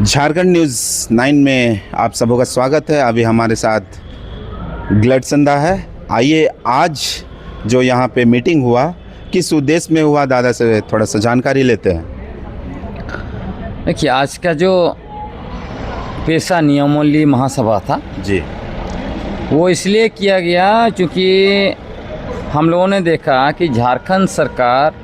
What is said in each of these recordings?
Jharkhand news 9 में आप सबों का स्वागत है। अभी हमारे साथ ग्लड संधा है। आइए आज जो यहाँ पे मीटिंग हुआ किस उद्देश्य में हुआ, दादा से थोड़ा सा जानकारी लेते हैं। देखिए, आज का जो पेशा नियमावली महासभा था जी, वो इसलिए किया गया क्योंकि हम लोगों ने देखा कि झारखंड सरकार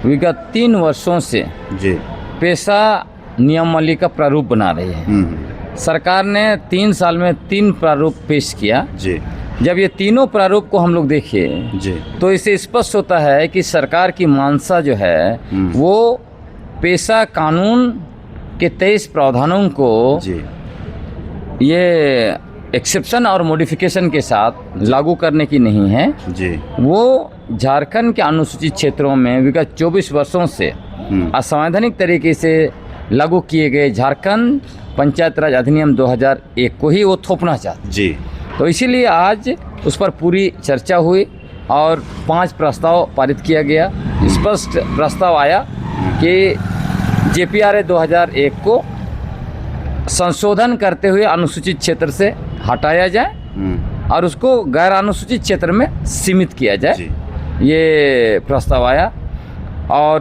विगत 3 वर्षों से जी, पेशा नियमावली का प्रारूप बना रही है। सरकार ने 3 साल में 3 प्रारूप पेश किया। जी, जब ये तीनों प्रारूप को हम लोग देखें जी, तो इससे स्पष्ट होता है कि सरकार की मानसा जो है वो पेशा कानून के 23 प्रावधानों को जी, ये एक्सेप्शन और मॉडिफिकेशन के साथ लागू करने की नहीं है। जी, वो झारखंड के अनुसूचित क्षेत्रों में विगत 24 वर्षों से असंवैधानिक तरीके से लागू किए गए झारखंड पंचायत राज अधिनियम 2001 को ही वो थोपना चाहते। जी, तो इसीलिए आज उस पर पूरी चर्चा हुई और 5 प्रस्ताव पारित किया गया। स्पष्ट प्रस्ताव आया कि JPRA 2001 को संशोधन करते हुए अनुसूचित क्षेत्र से हटाया जाए और उसको गैर अनुसूचित क्षेत्र में सीमित किया जाए। जी, ये प्रस्ताव आया। और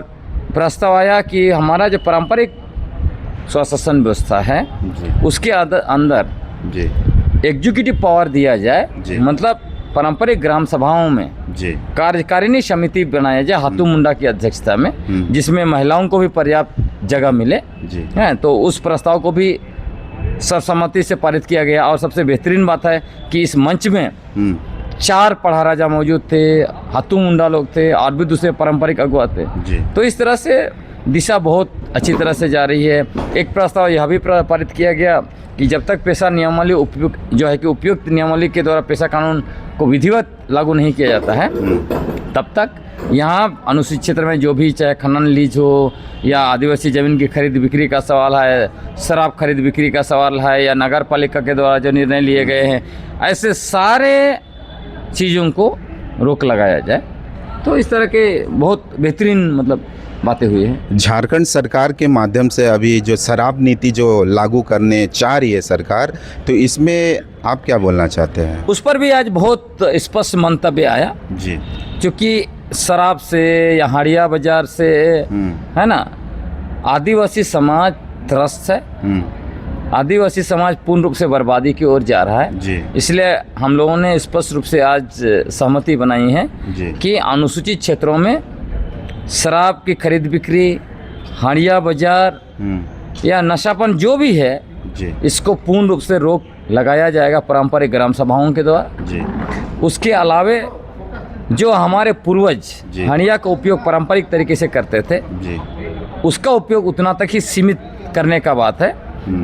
प्रस्ताव आया कि हमारा जो पारंपरिक स्वशासन व्यवस्था है जी, उसके अंदर जी, एग्जीक्यूटिव पावर दिया जाए। जी। मतलब पारंपरिक ग्राम सभाओं में जी, कार्यकारिणी समिति बनाया जाए हाथू मुंडा की अध्यक्षता में, जिसमें महिलाओं को भी पर्याप्त जगह मिले। जी, हैं तो उस प्रस्ताव को भी सर्वसम्मति से पारित किया गया। और सबसे बेहतरीन बात है कि इस मंच में 4 पढ़ा राजा मौजूद थे, हाथू मुंडा लोग थे और भी दूसरे पारंपरिक अगुआ थे। जी, तो इस तरह से दिशा बहुत अच्छी तरह से जा रही है। एक प्रस्ताव यह भी पारित किया गया कि जब तक पेशा नियमावली उपयुक्त नियमावली के द्वारा पेशा कानून को विधिवत लागू नहीं किया जाता है, तब तक यहाँ अनुसूचित क्षेत्र में जो भी चाहे खनन लीज हो या आदिवासी जमीन की खरीद बिक्री का सवाल है, शराब खरीद बिक्री का सवाल है या नगर पालिका के द्वारा जो निर्णय लिए गए हैं, ऐसे सारे चीज़ों को रोक लगाया जाए। तो इस तरह के बहुत बेहतरीन मतलब बातें हुई हैं। झारखंड सरकार के माध्यम से अभी जो शराब नीति जो लागू करने चाह रही है सरकार, तो इसमें आप क्या बोलना चाहते हैं? उस पर भी आज बहुत स्पष्ट मंतव्य आया। जी, क्योंकि शराब से या हाड़िया बाजार से है ना, आदिवासी समाज त्रस्त है। आदिवासी समाज पूर्ण रूप से बर्बादी की ओर जा रहा है। जी, इसलिए हम लोगों ने स्पष्ट रूप से आज सहमति बनाई है जी, कि अनुसूचित क्षेत्रों में शराब की खरीद बिक्री, हाड़िया बाजार या नशापन जो भी है, जी, इसको पूर्ण रूप से रोक लगाया जाएगा पारंपरिक ग्राम सभाओं के द्वारा। जी, उसके अलावे जो हमारे पूर्वज जी। हाड़िया का उपयोग पारंपरिक तरीके से करते थे, जी, उसका उपयोग उतना तक ही सीमित करने का बात है।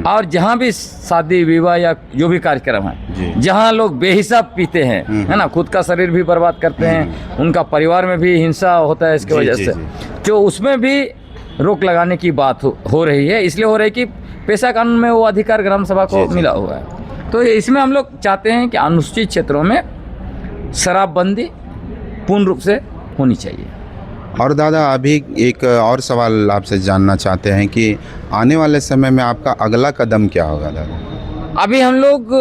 और जहाँ भी शादी विवाह या जो भी कार्यक्रम जी। है, जहाँ लोग बेहिसाब पीते हैं, है ना, खुद का शरीर भी बर्बाद करते हैं, उनका परिवार में भी हिंसा होता है इसकी जी, वजह जी, से, जी। तो उसमें भी रोक लगाने की बात हो रही है। इसलिए हो रही है कि पेशा कानून में वो अधिकार ग्राम सभा को जी, जी। मिला हुआ है। तो इसमें हम लोग चाहते हैं कि अनुसूचित क्षेत्रों में शराबबंदी पूर्ण रूप से होनी चाहिए। और दादा अभी एक और सवाल आपसे जानना चाहते हैं कि आने वाले समय में आपका अगला कदम क्या होगा दादा? अभी हम लोग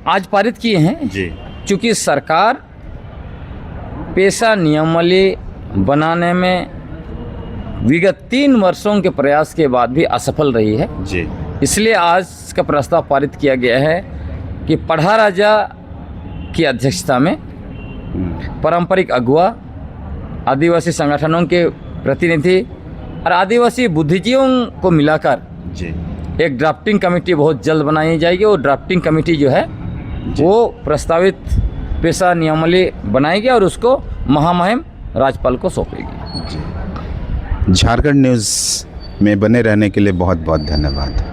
आज पारित किए हैं, जी, क्योंकि सरकार पेशा नियमावली बनाने में विगत 3 वर्षों के प्रयास के बाद भी असफल रही है। जी, इसलिए आज का प्रस्ताव पारित किया गया है कि पढ़ा राजा की अध्यक्षता में पारंपरिक अगुआ, आदिवासी संगठनों के प्रतिनिधि और आदिवासी बुद्धिजीवियों को मिलाकर जी, एक ड्राफ्टिंग कमेटी बहुत जल्द बनाई जाएगी। और ड्राफ्टिंग कमेटी जो है वो प्रस्तावित पेशा नियमावली बनाएगी और उसको महामहिम राज्यपाल को सौंपेगी। झारखंड न्यूज़ में बने रहने के लिए बहुत बहुत धन्यवाद।